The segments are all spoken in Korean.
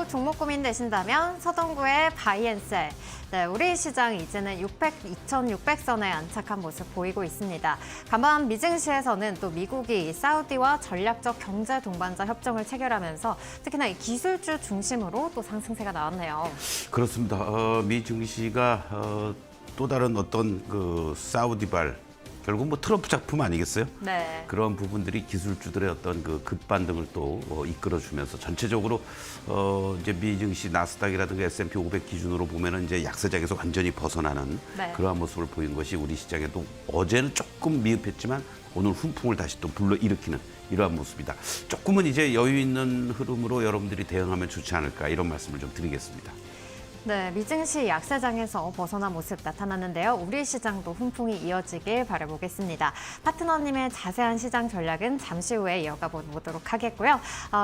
종목 고민되신다면 서동구의 바이앤셀. 네, 우리 시장 이제는 2,600선에 안착한 모습 보이고 있습니다. 다만 미증시에서는 또 미국이 사우디와 전략적 경제 동반자 협정을 체결하면서 특히나 이 기술주 중심으로 또 상승세가 나왔네요. 그렇습니다. 미 증시가 또 다른 어떤 그 사우디발 결국 뭐 트럼프 작품 아니겠어요? 네. 그런 부분들이 기술주들의 어떤 그 급반등을 또 이끌어주면서 전체적으로 이제 미 증시 나스닥이라든가 S&P 500 기준으로 보면은 이제 약세장에서 완전히 벗어나는 네. 그러한 모습을 보인 것이 우리 시장에도 어제는 조금 미흡했지만 오늘 훈풍을 다시 또 불러일으키는 이러한 모습이다. 조금은 이제 여유 있는 흐름으로 여러분들이 대응하면 좋지 않을까 이런 말씀을 좀 드리겠습니다. 네, 미증시 약세장에서 벗어난 모습 나타났는데요. 우리 시장도 훈풍이 이어지길 바라보겠습니다. 파트너님의 자세한 시장 전략은 잠시 후에 이어가 보도록 하겠고요.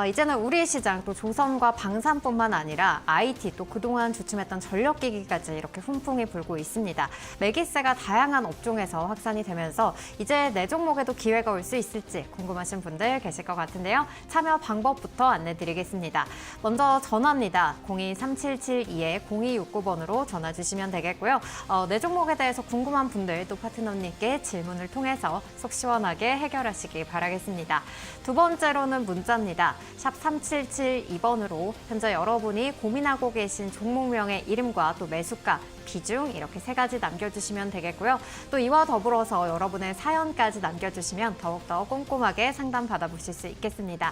이제는 우리 시장 또 조선과 방산뿐만 아니라 IT 또 그동안 주춤했던 전력기기까지 이렇게 훈풍이 불고 있습니다. 매기세가 다양한 업종에서 확산이 되면서 이제 내 종목에도 기회가 올 수 있을지 궁금하신 분들 계실 것 같은데요. 참여 방법부터 안내드리겠습니다. 먼저 전화입니다. 02-3772-0269번으로 전화 주시면 되겠고요. 내 종목에 대해서 궁금한 분들 또 파트너님께 질문을 통해서 속 시원하게 해결하시기 바라겠습니다. 두 번째로는 문자입니다. 샵 3772번으로 현재 여러분이 고민하고 계신 종목명의 이름과 또 매수가, 비중 이렇게 세 가지 남겨주시면 되겠고요. 또 이와 더불어서 여러분의 사연까지 남겨주시면 더욱더 꼼꼼하게 상담 받아보실 수 있겠습니다.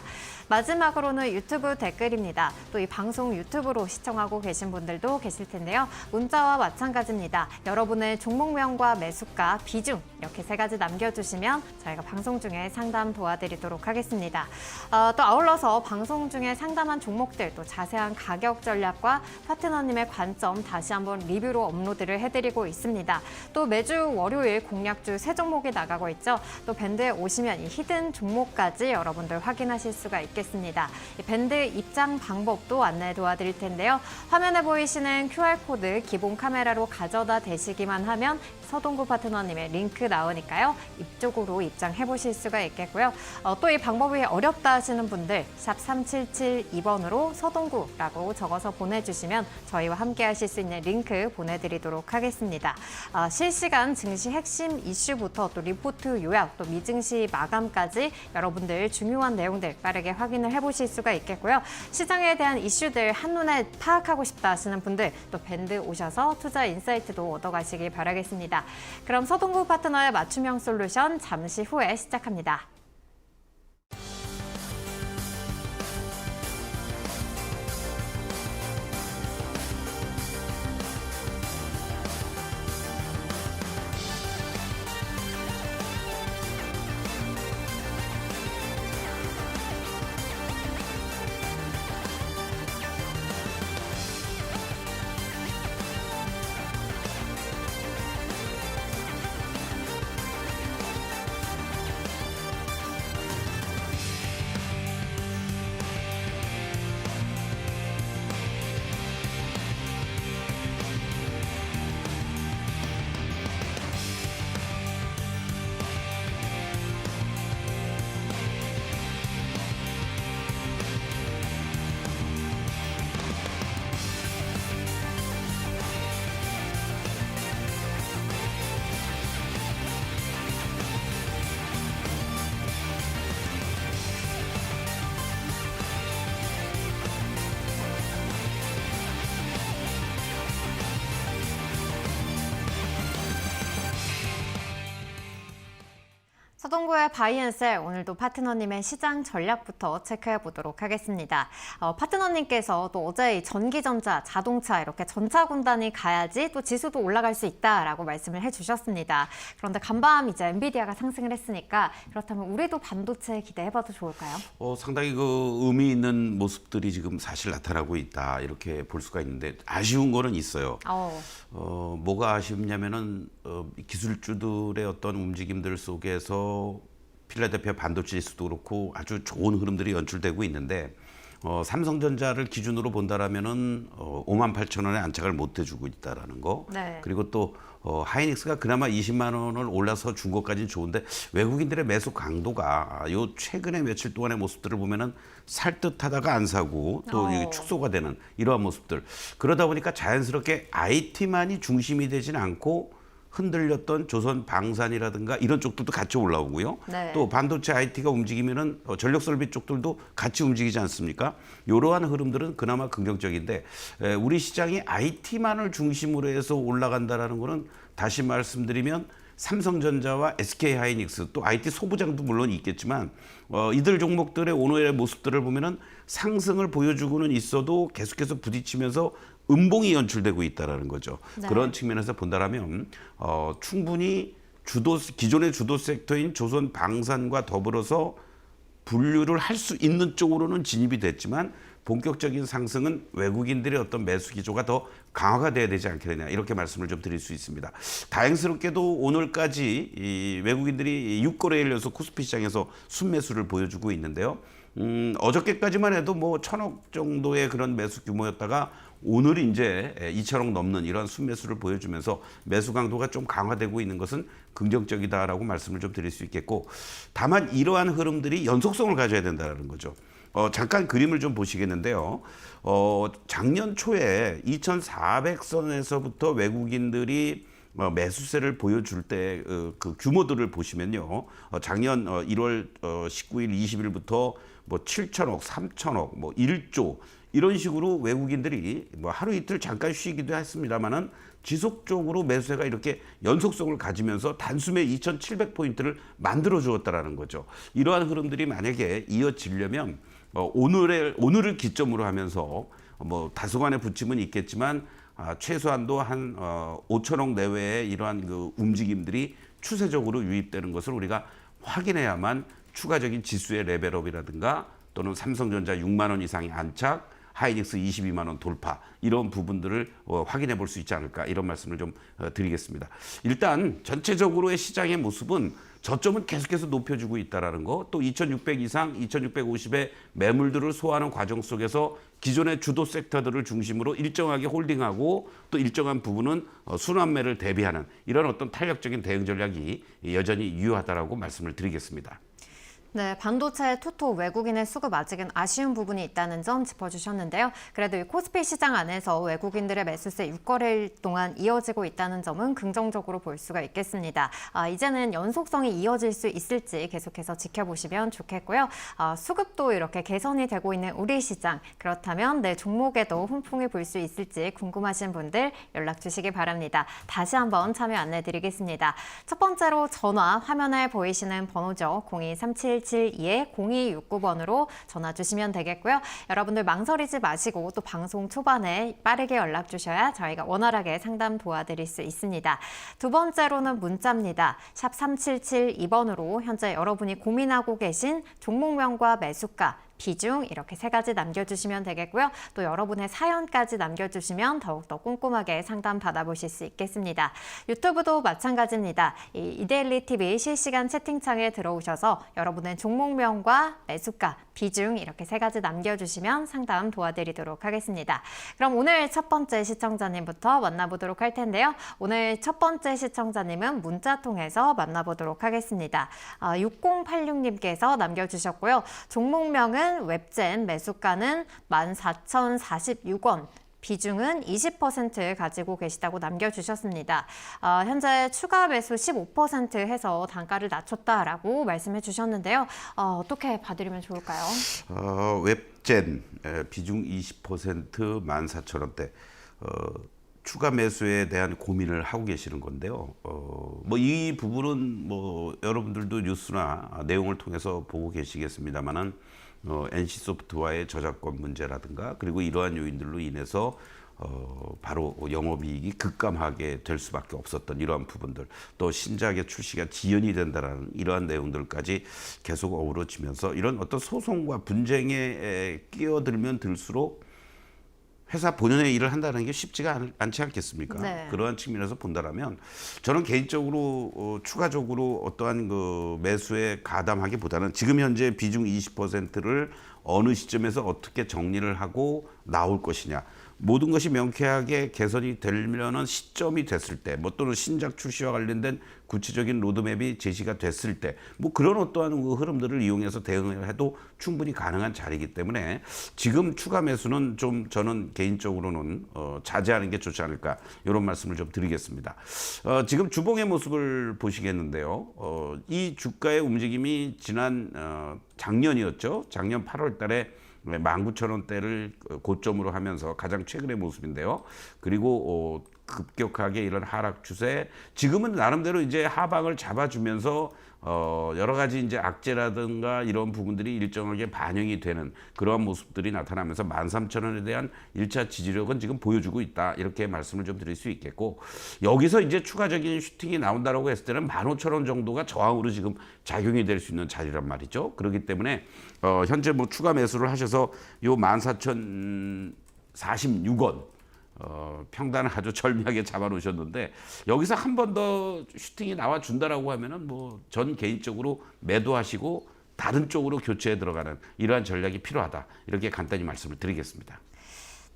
마지막으로는 유튜브 댓글입니다. 또 이 방송 유튜브로 시청하고 계신 분들도 계실 텐데요. 문자와 마찬가지입니다. 여러분의 종목명과 매수가, 비중 이렇게 세 가지 남겨주시면 저희가 방송 중에 상담 도와드리도록 하겠습니다. 또 아울러서 방송 중에 상담한 종목들 또 자세한 가격 전략과 파트너님의 관점 다시 한번 리뷰로 업로드를 해드리고 있습니다. 또 매주 월요일 공략주 세 종목이 나가고 있죠. 또 밴드에 오시면 이 히든 종목까지 여러분들 확인하실 수가 있겠습니다. 이 밴드 입장 방법도 안내 도와드릴 텐데요. 화면에 보이시는 QR코드 기본 카메라로 가져다 대시기만 하면 서동구 파트너님의 링크 나오니까요. 이쪽으로 입장해 보실 수가 있겠고요. 또 이 방법이 어렵다 하시는 분들 샵 3772번으로 서동구라고 적어서 보내주시면 저희와 함께 하실 수 있는 링크 보내드리도록 하겠습니다. 실시간 증시 핵심 이슈부터 또 리포트 요약, 또 미증시 마감까지 여러분들 중요한 내용들 빠르게 확인을 해보실 수가 있겠고요. 시장에 대한 이슈들 한눈에 파악하고 싶다 하시는 분들 또 밴드 오셔서 투자 인사이트도 얻어가시길 바라겠습니다. 그럼 서동구 파트너의 맞춤형 솔루션 잠시 후에 시작합니다. 서동구의 바이앤셀 오늘도 파트너님의 시장 전략부터 체크해 보도록 하겠습니다. 파트너님께서 또 어제 이 전기전자, 자동차 이렇게 전차 군단이 가야지 또 지수도 올라갈 수 있다라고 말씀을 해주셨습니다. 그런데 간밤 이제 엔비디아가 상승을 했으니까 그렇다면 우리도 반도체 기대해봐도 좋을까요? 상당히 그 의미 있는 모습들이 지금 사실 나타나고 있다 이렇게 볼 수가 있는데 아쉬운 거는 있어요. 뭐가 아쉽냐면은 기술주들의 어떤 움직임들 속에서 필라델피아 반도체 지수도 그렇고 아주 좋은 흐름들이 연출되고 있는데 삼성전자를 기준으로 본다라면은 5만 8천 원에 안착을 못 해주고 있다라는 거. 네. 그리고 또 하이닉스가 그나마 20만 원을 올라서 준 것까지는 좋은데 외국인들의 매수 강도가 요 최근에 며칠 동안의 모습들을 보면은 살 듯하다가 안 사고 또 이게 축소가 되는 이러한 모습들. 그러다 보니까 자연스럽게 IT만이 중심이 되진 않고 흔들렸던 조선 방산이라든가 이런 쪽들도 같이 올라오고요. 네. 또 반도체 IT가 움직이면은 전력 설비 쪽들도 같이 움직이지 않습니까? 이러한 흐름들은 그나마 긍정적인데 우리 시장이 IT만을 중심으로 해서 올라간다라는 거는 다시 말씀드리면 삼성전자와 SK하이닉스 또 IT 소부장도 물론 있겠지만 이들 종목들의 오늘의 모습들을 보면은 상승을 보여주고는 있어도 계속해서 부딪히면서 음봉이 연출되고 있다라는 거죠. 네. 그런 측면에서 본다라면 충분히 기존의 주도 섹터인 조선 방산과 더불어서 분류를 할 수 있는 쪽으로는 진입이 됐지만 본격적인 상승은 외국인들의 어떤 매수 기조가 더 강화가 돼야 되지 않겠느냐 이렇게 말씀을 좀 드릴 수 있습니다. 다행스럽게도 오늘까지 이 외국인들이 6거래일 연속 코스피 시장에서 순매수를 보여주고 있는데요. 어저께까지만 해도 뭐 1,000억 정도의 그런 매수 규모였다가 오늘 이제 2천억 넘는 이러한 순매수를 보여주면서 매수 강도가 좀 강화되고 있는 것은 긍정적이다라고 말씀을 좀 드릴 수 있겠고 다만 이러한 흐름들이 연속성을 가져야 된다는 거죠. 잠깐 그림을 좀 보시겠는데요. 작년 초에 2,400선에서부터 외국인들이 매수세를 보여줄 때 그 규모들을 보시면요. 작년 1월 19일, 20일부터 뭐 7천억, 3천억, 뭐 1조 이런 식으로 외국인들이 뭐 하루 이틀 잠깐 쉬기도 했습니다만은 지속적으로 매수세가 이렇게 연속성을 가지면서 단숨에 2,700포인트를 만들어 주었다라는 거죠. 이러한 흐름들이 만약에 이어지려면 오늘을 기점으로 하면서 뭐 다소간의 부침은 있겠지만 최소한도 한 5천억 내외의 이러한 그 움직임들이 추세적으로 유입되는 것을 우리가 확인해야만 추가적인 지수의 레벨업이라든가 또는 삼성전자 6만 원 이상의 안착, 하이닉스 22만 원 돌파 이런 부분들을 확인해 볼 수 있지 않을까 이런 말씀을 좀 드리겠습니다. 일단 전체적으로의 시장의 모습은 저점은 계속해서 높여주고 있다는 거, 또 2,600 이상, 2,650의 매물들을 소화하는 과정 속에서 기존의 주도 섹터들을 중심으로 일정하게 홀딩하고 또 일정한 부분은 순환매를 대비하는 이런 어떤 탄력적인 대응 전략이 여전히 유효하다라고 말씀을 드리겠습니다. 네, 반도체 투토 외국인의 수급 아직은 아쉬운 부분이 있다는 점 짚어주셨는데요. 그래도 이 코스피 시장 안에서 외국인들의 매수세 6거래일 동안 이어지고 있다는 점은 긍정적으로 볼 수가 있겠습니다. 이제는 연속성이 이어질 수 있을지 계속해서 지켜보시면 좋겠고요. 수급도 이렇게 개선이 되고 있는 우리 시장, 그렇다면 내 종목에도 훈풍이 불 수 있을지 궁금하신 분들 연락 주시기 바랍니다. 다시 한번 참여 안내드리겠습니다. 첫 번째로 전화 화면에 보이시는 번호죠. 02-3772-0269번으로 전화 주시면 되겠고요. 여러분들 망설이지 마시고 또 방송 초반에 빠르게 연락 주셔야 저희가 원활하게 상담 도와드릴 수 있습니다. 두 번째로는 문자입니다. 샵 3772번으로 현재 여러분이 고민하고 계신 종목명과 매수가, 비중 이렇게 세 가지 남겨주시면 되겠고요. 또 여러분의 사연까지 남겨주시면 더욱더 꼼꼼하게 상담 받아보실 수 있겠습니다. 유튜브도 마찬가지입니다. 이데일리 TV 실시간 채팅창에 들어오셔서 여러분의 종목명과 매수가, 비중 이렇게 세 가지 남겨주시면 상담 도와드리도록 하겠습니다. 그럼 오늘 첫 번째 시청자님부터 만나보도록 할 텐데요. 오늘 첫 번째 시청자님은 문자 통해서 만나보도록 하겠습니다. 6086님께서 남겨주셨고요. 종목명은 웹젠, 매수가는 14,046원. 비중은 20% 가지고 계시다고 남겨주셨습니다. 현재 추가 매수 15% 해서 단가를 낮췄다라고 말씀해 주셨는데요. 어떻게 봐드리면 좋을까요? 웹젠 비중 20% 14,000원대 추가 매수에 대한 고민을 하고 계시는 건데요. 뭐 이 부분은 뭐 여러분들도 뉴스나 내용을 통해서 보고 계시겠습니다만은 NC소프트와의 저작권 문제라든가 그리고 이러한 요인들로 인해서 바로 영업이익이 급감하게 될 수밖에 없었던 이러한 부분들, 또 신작의 출시가 지연이 된다라는 이러한 내용들까지 계속 어우러지면서 이런 어떤 소송과 분쟁에 끼어들면 들수록 회사 본연의 일을 한다는 게 쉽지가 않지 않겠습니까? 네. 그러한 측면에서 본다라면 저는 개인적으로 추가적으로 어떠한 그 매수에 가담하기보다는 지금 현재 비중 20%를 어느 시점에서 어떻게 정리를 하고 나올 것이냐. 모든 것이 명쾌하게 개선이 되려는 시점이 됐을 때, 뭐 또는 신작 출시와 관련된 구체적인 로드맵이 제시가 됐을 때, 뭐 그런 어떠한 그 흐름들을 이용해서 대응을 해도 충분히 가능한 자리이기 때문에 지금 추가 매수는 좀 저는 개인적으로는 자제하는 게 좋지 않을까 이런 말씀을 좀 드리겠습니다. 지금 주봉의 모습을 보시겠는데요. 이 주가의 움직임이 지난 작년이었죠. 작년 8월 달에 19,000원대를 고점으로 하면서 가장 최근의 모습인데요. 그리고 급격하게 이런 하락 추세, 지금은 나름대로 이제 하방을 잡아주면서 여러 가지 이제 악재라든가 이런 부분들이 일정하게 반영이 되는 그러한 모습들이 나타나면서 13,000원에 대한 1차 지지력은 지금 보여주고 있다. 이렇게 말씀을 좀 드릴 수 있겠고, 여기서 이제 추가적인 슈팅이 나온다라고 했을 때는 15,000원 정도가 저항으로 지금 작용이 될 수 있는 자리란 말이죠. 그렇기 때문에 현재 뭐 추가 매수를 하셔서 요 14,046원 평단을 아주 절묘하게 잡아 놓으셨는데, 여기서 한 번 더 슈팅이 나와 준다라고 하면은 뭐 전 개인적으로 매도하시고 다른 쪽으로 교체에 들어가는 이러한 전략이 필요하다. 이렇게 간단히 말씀을 드리겠습니다.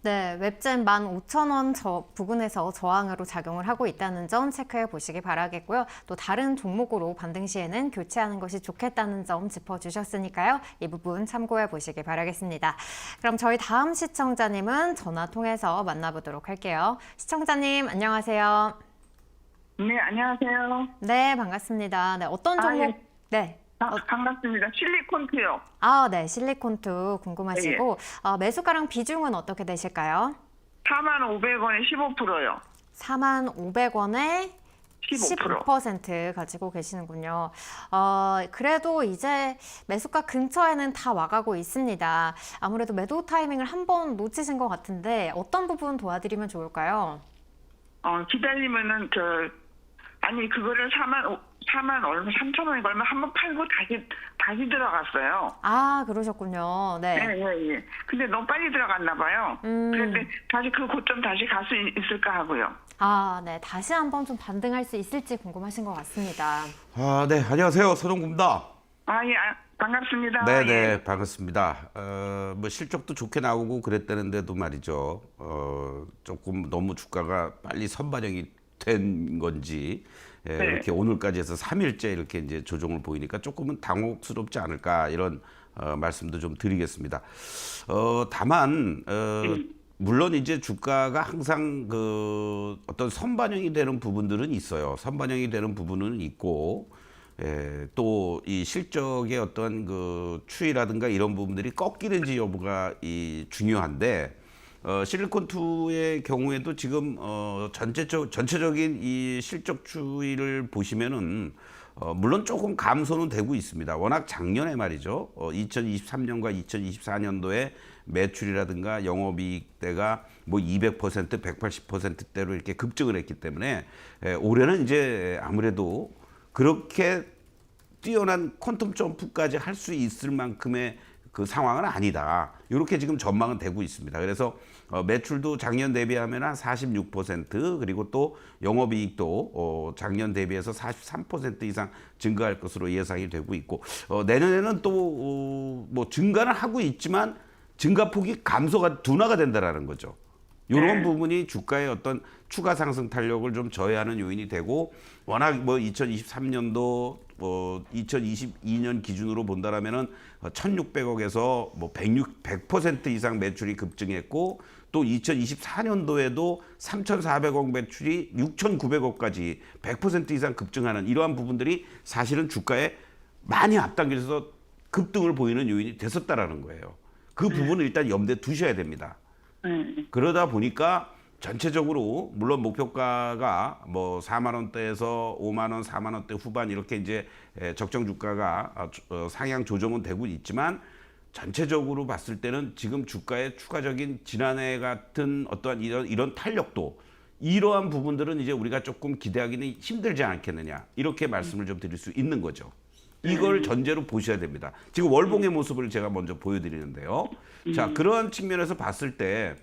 네, 웹젠 15,000원 부근에서 저항으로 작용을 하고 있다는 점 체크해 보시기 바라겠고요. 또 다른 종목으로 반등 시에는 교체하는 것이 좋겠다는 점 짚어주셨으니까요. 이 부분 참고해 보시기 바라겠습니다. 그럼 저희 다음 시청자님은 전화 통해서 만나보도록 할게요. 시청자님 안녕하세요. 네, 안녕하세요. 네, 반갑습니다. 네, 어떤 종목? 예. 네. 반갑습니다. 실리콘트요. 네, 실리콘투 궁금하시고 매수가랑 비중은 어떻게 되실까요? 45,500원에 15%요. 45,500원에 15%. 15% 가지고 계시는군요. 그래도 이제 매수가 근처에는 다 와가고 있습니다. 아무래도 매도 타이밍을 한번 놓치신 것 같은데 어떤 부분 도와드리면 좋을까요? 기다리면은 그거를 4만 얼마 3,000원에 걸면 한번 팔고 다시 들어갔어요. 아, 그러셨군요. 네. 예. 근데 너무 빨리 들어갔나 봐요. 그런데 다시 그 고점 다시 갈 수 있을까 하고요. 네. 다시 한번 좀 반등할 수 있을지 궁금하신 것 같습니다. 네, 안녕하세요. 서동구입니다. 예. 반갑습니다. 네네, 예. 반갑습니다. 뭐 실적도 좋게 나오고 그랬다는데도 말이죠. 조금 너무 주가가 빨리 선반영이 된 건지, 네. 이렇게 오늘까지 해서 3일째 이렇게 이제 조정을 보이니까 조금은 당혹스럽지 않을까 이런 말씀도 좀 드리겠습니다. 다만 물론 이제 주가가 항상 그 어떤 선반영이 되는 부분들은 있어요. 선반영이 되는 부분은 있고, 또 이 실적의 어떤 그 추이라든가 이런 부분들이 꺾이는지 여부가 중요한데, 실리콘2의 경우에도 지금 전체적인 이 실적 추이를 보시면은 물론 조금 감소는 되고 있습니다. 워낙 작년에 말이죠. 2023년과 2024년도에 매출이라든가 영업이익대가 뭐 200%, 180%대로 이렇게 급증을 했기 때문에 올해는 이제 아무래도 그렇게 뛰어난 퀀텀 점프까지 할 수 있을 만큼의 그 상황은 아니다. 이렇게 지금 전망은 되고 있습니다. 그래서 매출도 작년 대비하면 한 46%, 그리고 또 영업이익도 작년 대비해서 43% 이상 증가할 것으로 예상이 되고 있고, 내년에는 또 뭐 증가는 하고 있지만 증가폭이 둔화가 된다라는 거죠. 이런 부분이 주가의 어떤 추가 상승 탄력을 좀 저해하는 요인이 되고, 워낙 뭐 2023년도 2022년 기준으로 본다라면은 1,600억에서 뭐 100% 이상 매출이 급증했고, 또 2024년도에도 3,400억 매출이 6,900억까지 100% 이상 급증하는 이러한 부분들이 사실은 주가에 많이 앞당겨서 급등을 보이는 요인이 됐었다라는 거예요. 그 부분을 일단 염두에 두셔야 됩니다. 그러다 보니까 전체적으로 물론 목표가가 뭐 4만 원대에서 5만 원, 4만 원대 후반 이렇게 이제 적정 주가가 상향 조정은 되고 있지만, 전체적으로 봤을 때는 지금 주가의 추가적인 지난해 같은 어떠한 이런 탄력도, 이러한 부분들은 이제 우리가 조금 기대하기는 힘들지 않겠느냐, 이렇게 말씀을 좀 드릴 수 있는 거죠. 이걸 전제로 보셔야 됩니다. 지금 월봉의 모습을 제가 먼저 보여드리는데요. 자, 그런 측면에서 봤을 때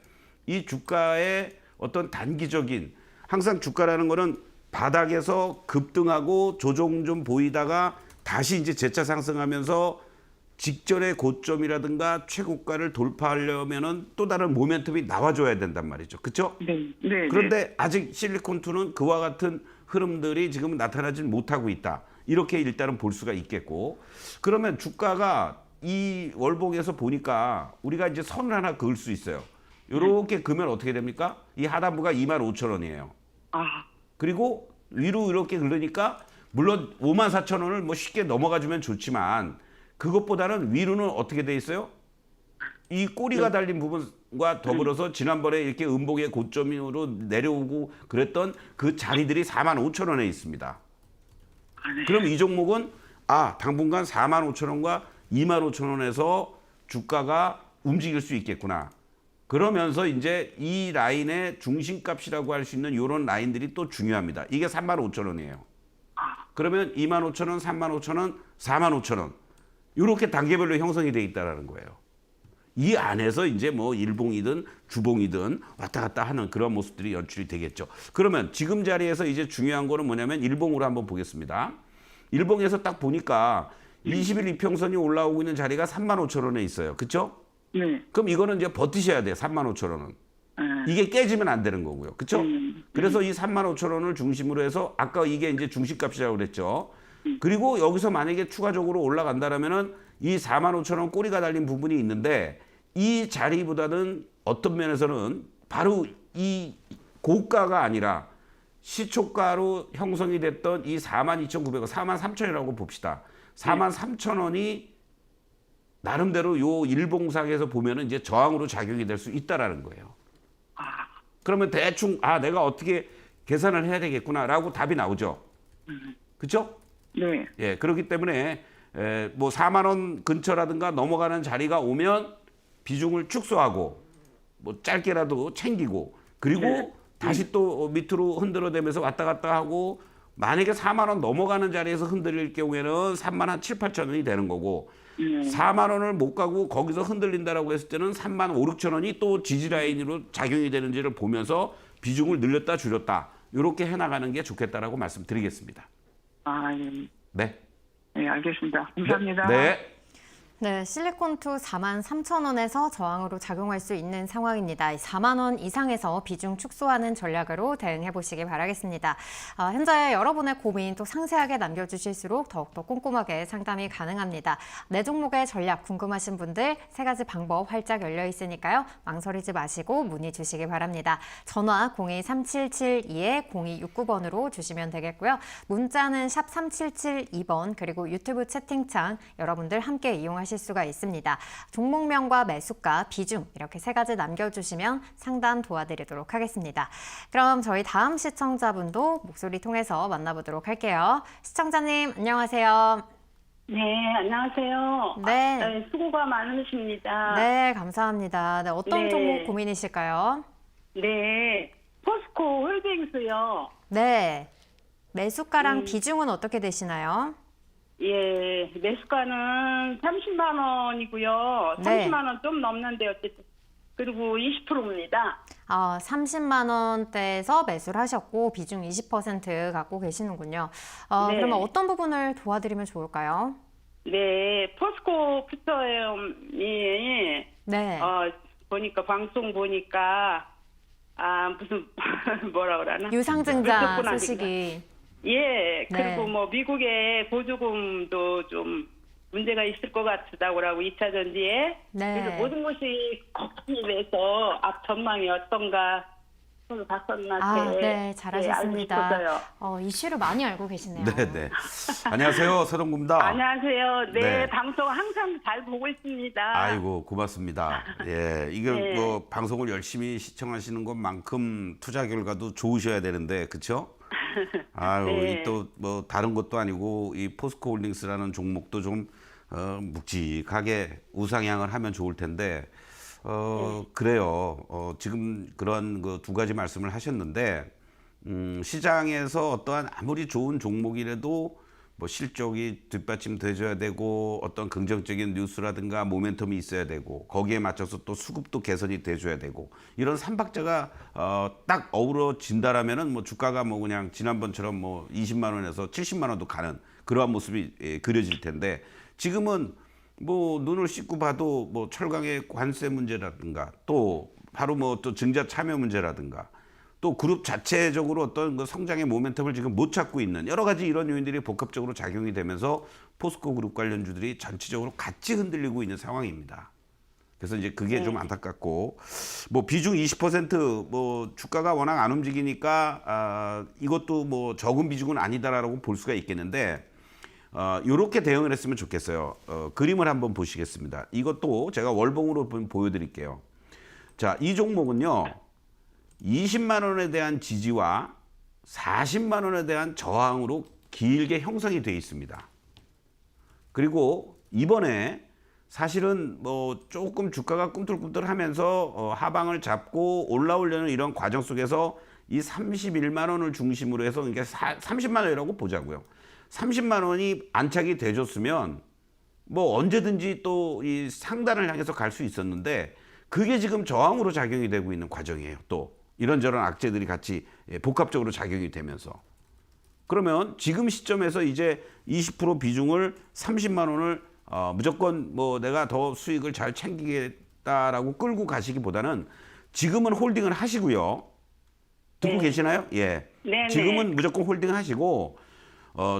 이 주가의 어떤 단기적인 항상 주가라는 거는 바닥에서 급등하고 조정 좀 보이다가 다시 이제 재차 상승하면서 직전의 고점이라든가 최고가를 돌파하려면은 또 다른 모멘텀이 나와줘야 된단 말이죠. 그렇죠? 네. 네. 그런데 아직 실리콘2는 그와 같은 흐름들이 지금 나타나지 못하고 있다. 이렇게 일단은 볼 수가 있겠고, 그러면 주가가 이 월봉에서 보니까 우리가 이제 선을 하나 그을 수 있어요. 이렇게 그으면 어떻게 됩니까? 이 하단부가 25,000원이에요. 아, 그리고 위로 이렇게 그러니까 물론 54,000원을 뭐 쉽게 넘어가주면 좋지만 그것보다는 위로는 어떻게 돼 있어요? 이 꼬리가 달린 부분과 더불어서 지난번에 이렇게 음봉의 고점으로 내려오고 그랬던 그 자리들이 45,000원에 있습니다. 그럼 이 종목은 당분간 45,000원과 25,000원에서 주가가 움직일 수 있겠구나. 그러면서 이제 이 라인의 중심값이라고 할 수 있는 이런 라인들이 또 중요합니다. 이게 35,000원이에요. 그러면 25,000원, 35,000원, 45,000원 이렇게 단계별로 형성이 돼 있다라는 거예요. 이 안에서 이제 뭐 일봉이든 주봉이든 왔다 갔다 하는 그런 모습들이 연출이 되겠죠. 그러면 지금 자리에서 이제 중요한 거는 뭐냐면 일봉으로 한번 보겠습니다. 일봉에서 딱 보니까 20일 이평선이 올라오고 있는 자리가 35,000원에 있어요. 그렇죠? 네. 그럼 이거는 이제 버티셔야 돼요. 35,000원은. 이게 깨지면 안 되는 거고요. 그렇죠? 그래서 이 35,000원을 중심으로 해서 아까 이게 이제 중심값이라고 그랬죠. 그리고 여기서 만약에 추가적으로 올라간다라면은 이 45,000원 꼬리가 달린 부분이 있는데 이 자리보다는 어떤 면에서는 바로 이 고가가 아니라 시초가로 형성이 됐던 이 42,900원, 43,000원이라고 봅시다. 43,000원이 나름대로 요 일봉상에서 보면은 이제 저항으로 작용이 될 수 있다라는 거예요. 그러면 대충 내가 어떻게 계산을 해야 되겠구나라고 답이 나오죠. 그렇죠? 네. 예, 그렇기 때문에 뭐 4만 원 근처라든가 넘어가는 자리가 오면 비중을 축소하고 뭐 짧게라도 챙기고 그리고 다시 또 밑으로 흔들어대면서 왔다 갔다 하고 만약에 4만 원 넘어가는 자리에서 흔들릴 경우에는 3만 한 7, 8천 원이 되는 거고 4만 원을 못 가고 거기서 흔들린다라고 했을 때는 3만 5, 6천 원이 또 지지 라인으로 작용이 되는지를 보면서 비중을 늘렸다 줄였다 이렇게 해나가는 게 좋겠다라고 말씀드리겠습니다. 예. 네. 네, 알겠습니다. 감사합니다. 네. 네, 실리콘2 43,000원에서 저항으로 작용할 수 있는 상황입니다. 4만 원 이상에서 비중 축소하는 전략으로 대응해 보시기 바라겠습니다. 현재 여러분의 고민 또 상세하게 남겨주실수록 더욱더 꼼꼼하게 상담이 가능합니다. 내 종목의 전략 궁금하신 분들 3가지 방법 활짝 열려 있으니까요. 망설이지 마시고 문의 주시기 바랍니다. 전화 023772-0269번으로 주시면 되겠고요. 문자는 샵 3772번 그리고 유튜브 채팅창 여러분들 함께 이용하실 수가 있습니다. 종목명과 매수가, 비중 이렇게 3가지 남겨주시면 상담 도와드리도록 하겠습니다. 그럼 저희 다음 시청자분도 목소리 통해서 만나보도록 할게요. 시청자님 안녕하세요. 네, 안녕하세요. 네. 수고가 많으십니다. 네, 감사합니다. 네, 어떤 네. 종목 고민이실까요? 네, 포스코 홀딩스요. 네. 매수가랑 비중은 어떻게 되시나요? 예, 매수가는 30만 원이고요. 네. 30만 원 좀 넘는데 어쨌든 그리고 20%입니다. 30만 원대에서 매수를 하셨고 비중 20% 갖고 계시는군요. 네. 그러면 어떤 부분을 도와드리면 좋을까요? 네, 포스코 퓨처엠이 네. 보니까 방송 보니까 무슨 뭐라 그러나 유상증자 그렇구나, 소식이. 예, 네. 그리고 뭐 미국의 보조금도 좀 문제가 있을 것 같다고 하고 2차 전지에 네. 그래서 모든 것이 걱정이 돼서 앞 전망이 어떤가 오늘 박선나한테 네, 잘하셨습니다. 알고 싶어서요. 이슈를 많이 알고 계시네요. 네. 안녕하세요. 서동구입니다. 안녕하세요. 네, 네. 방송 항상 잘 보고 있습니다. 아이고 고맙습니다. 예, 이거 네. 뭐 방송을 열심히 시청하시는 것만큼 투자 결과도 좋으셔야 되는데 그렇죠? 아유, 네. 또 뭐 다른 것도 아니고 이 포스코 홀딩스라는 종목도 좀 묵직하게 우상향을 하면 좋을 텐데 그래요. 지금 그런 그 2가지 말씀을 하셨는데 시장에서 어떠한 아무리 좋은 종목이라도 뭐 실적이 뒷받침돼줘야 되고 어떤 긍정적인 뉴스라든가 모멘텀이 있어야 되고 거기에 맞춰서 또 수급도 개선이 돼줘야 되고 이런 삼박자가 딱 어우러진다라면은 뭐 주가가 뭐 그냥 지난번처럼 뭐 20만 원에서 70만 원도 가는 그러한 모습이 그려질 텐데 지금은 뭐 눈을 씻고 봐도 뭐 철강의 관세 문제라든가 또 바로 뭐 또 증자 참여 문제라든가 또 그룹 자체적으로 어떤 그 성장의 모멘텀을 지금 못 찾고 있는 여러 가지 이런 요인들이 복합적으로 작용이 되면서 포스코 그룹 관련주들이 전체적으로 같이 흔들리고 있는 상황입니다. 그래서 이제 그게 좀 안타깝고 뭐 비중 20%뭐 주가가 워낙 안 움직이니까 이것도 뭐 적은 비중은 아니다라고 볼 수가 있겠는데 이렇게 대응을 했으면 좋겠어요. 그림을 한번 보시겠습니다. 이것도 제가 월봉으로 보여드릴게요. 자, 이 종목은요. 20만 원에 대한 지지와 40만 원에 대한 저항으로 길게 형성이 되어 있습니다. 그리고 이번에 사실은 뭐 조금 주가가 꿈틀꿈틀하면서 하방을 잡고 올라오려는 이런 과정 속에서 이 31만 원을 중심으로 해서 그러니까 30만 원이라고 보자고요. 30만 원이 안착이 돼줬으면 뭐 언제든지 또 이 상단을 향해서 갈 수 있었는데 그게 지금 저항으로 작용이 되고 있는 과정이에요. 또 이런저런 악재들이 같이 복합적으로 작용이 되면서 그러면 지금 시점에서 이제 20% 비중을 30만 원을 무조건 뭐 내가 더 수익을 잘 챙기겠다라고 끌고 가시기보다는 지금은 홀딩을 하시고요. 듣고 계시나요? 예. 네, 지금은 무조건 홀딩 하시고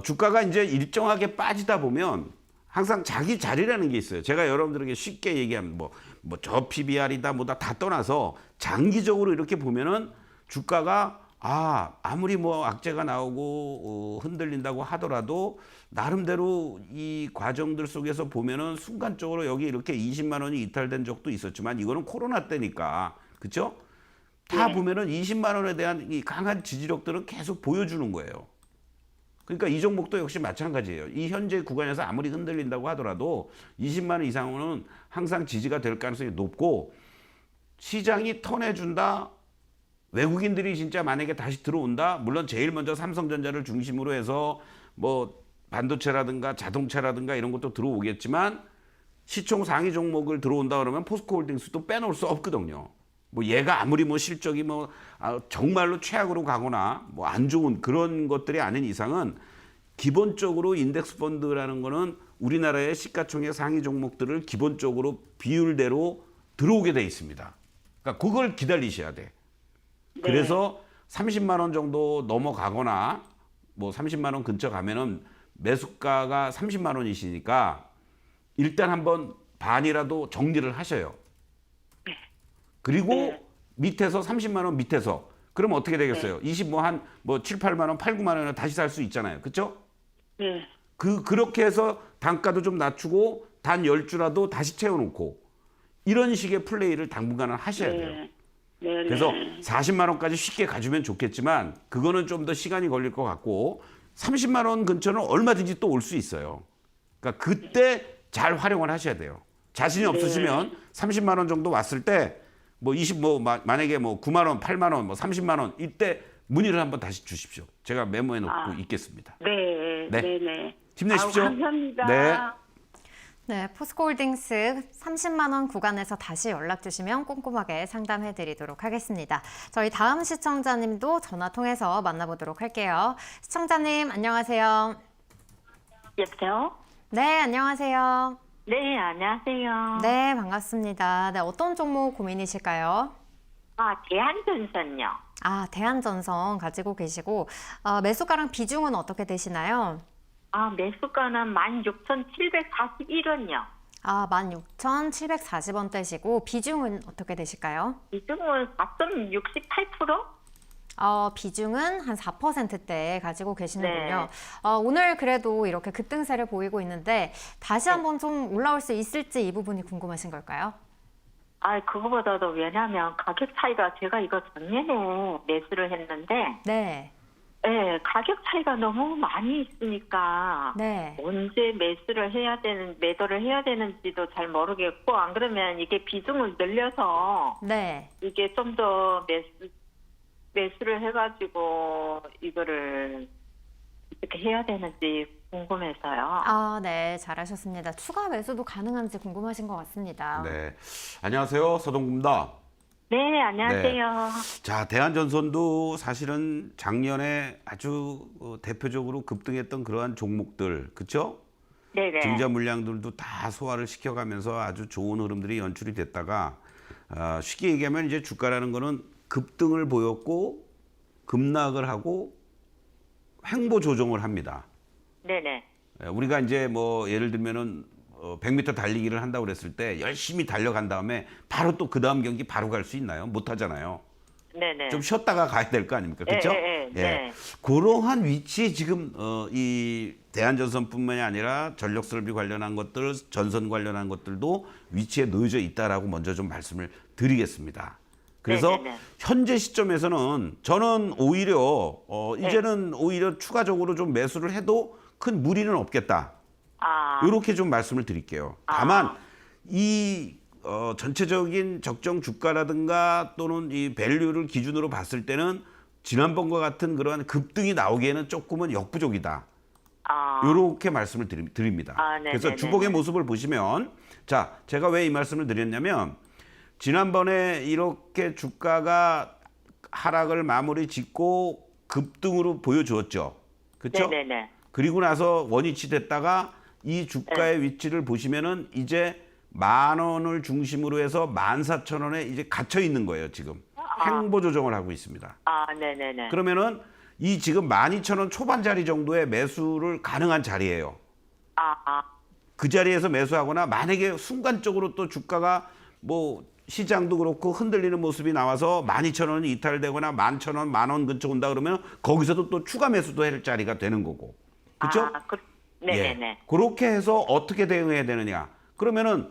주가가 이제 일정하게 빠지다 보면 항상 자기 자리라는 게 있어요. 제가 여러분들에게 쉽게 얘기하면 뭐 저 PBR이다 뭐다 다 떠나서 장기적으로 이렇게 보면은 주가가 아무리 뭐 악재가 나오고 흔들린다고 하더라도 나름대로 이 과정들 속에서 보면은 순간적으로 여기 이렇게 20만 원이 이탈된 적도 있었지만 이거는 코로나 때니까 그렇죠? 다 보면은 20만 원에 대한 이 강한 지지력들은 계속 보여주는 거예요. 그러니까 이 종목도 역시 마찬가지예요. 이 현재 구간에서 아무리 흔들린다고 하더라도 20만 원 이상은 항상 지지가 될 가능성이 높고 시장이 턴해준다. 외국인들이 진짜 만약에 다시 들어온다. 물론 제일 먼저 삼성전자를 중심으로 해서 뭐 반도체라든가 자동차라든가 이런 것도 들어오겠지만 시총 상위 종목을 들어온다 그러면 포스코홀딩스도 빼놓을 수 없거든요. 뭐 얘가 아무리 뭐 실적이 뭐 정말로 최악으로 가거나 뭐 안 좋은 그런 것들이 아닌 이상은 기본적으로 인덱스 펀드라는 거는 우리나라의 시가총액 상위 종목들을 기본적으로 비율대로 들어오게 돼 있습니다. 그러니까 그걸 기다리셔야 돼. 그래서 30만 원 정도 넘어가거나 뭐 30만 원 근처 가면은 매수가가 30만 원이시니까 일단 한번 반이라도 정리를 하셔요. 그리고 밑에서 30만 원 밑에서 그러면 어떻게 되겠어요? 20 뭐 한 뭐 7, 8만 원, 8, 9만 원에 다시 살 수 있잖아요. 그렇죠? 네. 그렇게 해서 단가도 좀 낮추고 단 10주라도 다시 채워 놓고 이런 식의 플레이를 당분간은 하셔야 돼요. 그래서 40만 원까지 쉽게 가주면 좋겠지만 그거는 좀 더 시간이 걸릴 것 같고 30만 원 근처는 얼마든지 또 올 수 있어요. 그러니까 그때 잘 활용을 하셔야 돼요. 자신이 없으시면 30만 원 정도 왔을 때 뭐 20 뭐 만약에 뭐 9만 원, 8만 원, 뭐 30만 원 이때 문의를 한번 다시 주십시오. 제가 메모해 놓고 있겠습니다. 네. 힘내십시오. 감사합니다. 네. 네, 포스코홀딩스 30만 원 구간에서 다시 연락 주시면 꼼꼼하게 상담해 드리도록 하겠습니다. 저희 다음 시청자님도 전화 통해서 만나보도록 할게요. 시청자님 안녕하세요. 여보세요? 네, 안녕하세요. 네, 안녕하세요. 네, 반갑습니다. 네, 어떤 종목 고민이실까요? 대한전선요. 대한전선 가지고 계시고 매수가랑 비중은 어떻게 되시나요? 매수가는 16,741원요. 16,740원대시고 비중은 어떻게 되실까요? 비중은 4.68%? 비중은 한 4%대 가지고 계시는군요. 오늘 그래도 이렇게 급등세를 보이고 있는데 다시 한번 좀 올라올 수 있을지 이 부분이 궁금하신 걸까요? 그거보다도 왜냐면 가격 차이가 제가 이거 작년에 매수를 했는데 네. 네, 가격 차이가 너무 많이 있으니까 네. 언제 매도를 해야 되는지도 잘 모르겠고 안 그러면 이게 비중을 늘려서 네. 이게 좀 더 매수를 해가지고 이거를 어떻게 해야 되는지 궁금해서요. 아, 네, 잘하셨습니다. 추가 매수도 가능한지 궁금하신 것 같습니다. 네. 안녕하세요. 서동구입니다. 네, 안녕하세요. 자, 대한전선도 사실은 작년에 아주 대표적으로 급등했던 그러한 종목들, 그렇죠? 네네. 증자 물량들도 다 소화를 시켜가면서 아주 좋은 흐름들이 연출이 됐다가 쉽게 얘기하면 이제 주가라는 거는 급등을 보였고 급락을 하고 횡보 조정을 합니다. 네네. 우리가 이제 뭐 예를 들면은 100m 달리기를 한다고 그랬을 때 열심히 달려간 다음에 바로 또 그 다음 경기 바로 갈 수 있나요? 못 하잖아요. 네네. 좀 쉬었다가 가야 될 거 아닙니까? 그렇죠? 네. 그러한 위치에 지금 이 대한전선뿐만이 아니라 전력설비 관련한 것들, 전선 관련한 것들도 위치에 놓여져 있다라고 먼저 좀 말씀을 드리겠습니다. 그래서 네네네. 현재 시점에서는 저는 오히려 이제는 오히려 추가적으로 좀 매수를 해도 큰 무리는 없겠다. 이렇게 좀 말씀을 드릴게요. 다만 이 전체적인 적정 주가라든가 또는 이 밸류를 기준으로 봤을 때는 지난번과 같은 그러한 급등이 나오기에는 조금은 역부족이다. 이렇게 말씀을 드립니다. 그래서 네네네네. 주봉의 모습을 보시면 자, 제가 왜 이 말씀을 드렸냐면 지난번에 이렇게 주가가 하락을 마무리 짓고 급등으로 보여주었죠. 그렇죠? 네네네. 그리고 나서 원위치 됐다가 이 주가의 위치를 보시면은 이제 10,000원을 중심으로 해서 14,000원에 이제 갇혀 있는 거예요, 지금. 횡보 조정을 하고 있습니다. 네네네. 그러면은 이 지금 12,000원 초반 자리 정도의 매수를 가능한 자리예요. 그 자리에서 매수하거나 만약에 순간적으로 또 주가가 뭐 시장도 그렇고 흔들리는 모습이 나와서 12,000원이 이탈되거나 11,000원, 10,000원 근처 온다 그러면 거기서도 또 추가 매수도 할 자리가 되는 거고. 그렇죠? 네네네. 예. 그렇게 해서 어떻게 대응해야 되느냐? 그러면은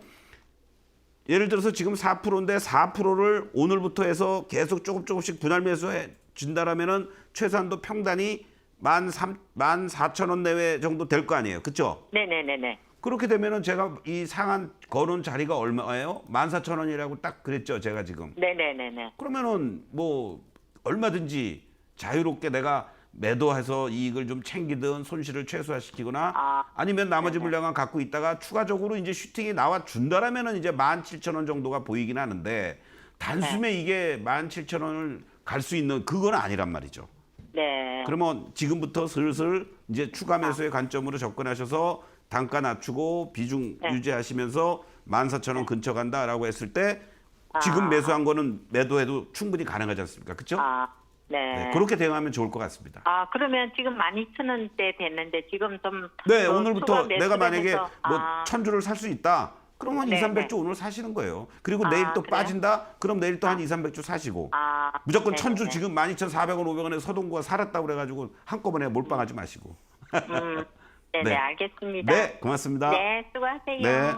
예를 들어서 지금 4%인데 4%를 오늘부터 해서 계속 조금씩 분할 매수해 준다라면은 최소한도 평단이 14,000원 내외 정도 될 거 아니에요. 그렇죠? 네네네네. 그렇게 되면은 제가 이 상한 거는 자리가 얼마예요? 14,000원이라고 딱 그랬죠, 제가 지금. 네네네네. 그러면은 뭐 얼마든지 자유롭게 내가 매도해서 이익을 좀 챙기든 손실을 최소화시키거나 아니면 나머지 물량을 갖고 있다가 추가적으로 이제 슈팅이 나와 준다라면은 이제 17,000원 정도가 보이긴 하는데 단숨에 이게 17,000원을 갈 수 있는 그건 아니란 말이죠. 네. 그러면 지금부터 슬슬 이제 추가 매수의 관점으로 접근하셔서 단가 낮추고 비중 유지하시면서 14,000원 근처 간다라고 했을 때 지금 매수한 거는 매도해도 충분히 가능하지 않습니까? 그렇죠? 네. 그렇게 대응하면 좋을 것 같습니다. 그러면 지금 12,000원대 됐는데 지금 좀 네, 뭐 오늘부터 추가 내가 매수를 만약에 해서, 뭐 1,000주를 살 수 있다. 그러면 네, 2,300주 오늘 사시는 거예요. 그리고 내일 또 그래요? 빠진다. 그럼 내일 또 한 2,300주 사시고. 무조건 1,000주 지금 12,400원, 500원에 서동구가 살았다고 그래가지고 한꺼번에 몰빵하지 마시고. 네네, 네. 알겠습니다. 네, 고맙습니다. 네, 수고하세요. 네.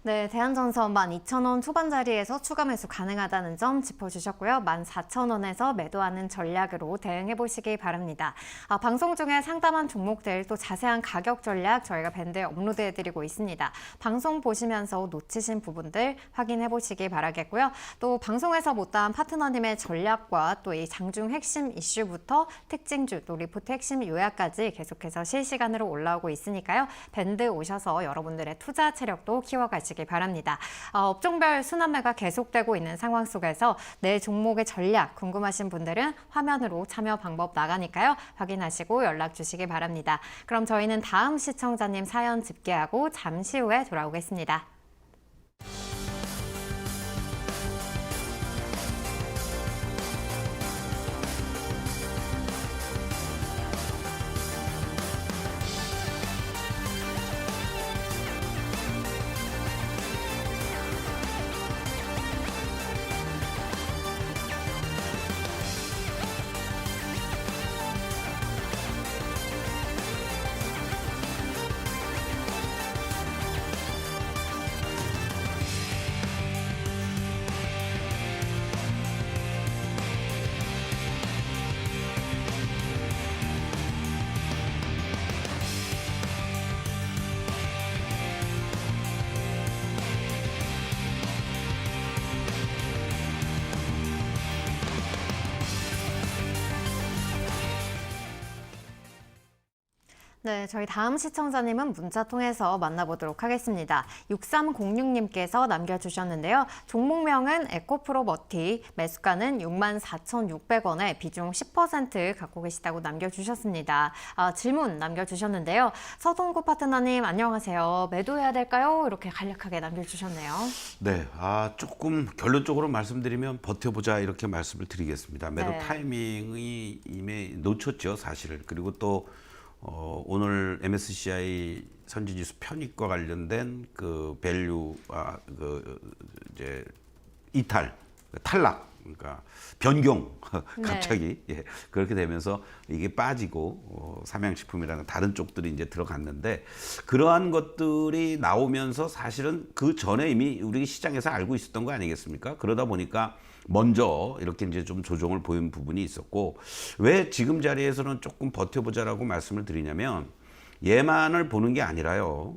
네, 대한전선 12,000원 초반 자리에서 추가 매수 가능하다는 점 짚어주셨고요. 14,000원에서 매도하는 전략으로 대응해 보시기 바랍니다. 방송 중에 상담한 종목들 또 자세한 가격 전략 저희가 밴드에 업로드해드리고 있습니다. 방송 보시면서 놓치신 부분들 확인해 보시기 바라겠고요. 또 방송에서 못다한 파트너님의 전략과 또 이 장중 핵심 이슈부터 특징주 또 리포트 핵심 요약까지 계속해서 실시간으로 올라오고 있으니까요. 밴드 오셔서 여러분들의 투자 체력도 키워가시기 바랍니다. 업종별 순환매가 계속되고 있는 상황 속에서 내 종목의 전략 궁금하신 분들은 화면으로 참여 방법 나가니까요. 확인하시고 연락 주시기 바랍니다. 그럼 저희는 다음 시청자님 사연 집계하고 잠시 후에 돌아오겠습니다. 네, 저희 다음 시청자님은 문자 통해서 만나보도록 하겠습니다. 6306님께서 남겨주셨는데요. 종목명은 에코프로 머티, 매수가는 64,600원에 비중 10% 갖고 계시다고 남겨주셨습니다. 질문 남겨주셨는데요. 서동구 파트너님 안녕하세요. 매도해야 될까요? 이렇게 간략하게 남겨주셨네요. 네, 조금 결론적으로 말씀드리면 버텨보자 이렇게 말씀을 드리겠습니다. 매도 네. 타이밍이 이미 놓쳤죠, 사실을. 그리고 또 오늘 MSCI 선진지수 편입과 관련된 그 밸류와 그 이제 이탈, 탈락, 그러니까 변경 갑자기 예, 그렇게 되면서 이게 빠지고 삼양식품이라는 다른 쪽들이 이제 들어갔는데 그러한 것들이 나오면서 사실은 그 전에 이미 우리 시장에서 알고 있었던 거 아니겠습니까? 그러다 보니까 먼저 이렇게 이제 좀 조정을 보인 부분이 있었고 왜 지금 자리에서는 조금 버텨보자라고 말씀을 드리냐면 얘만을 보는 게 아니라요.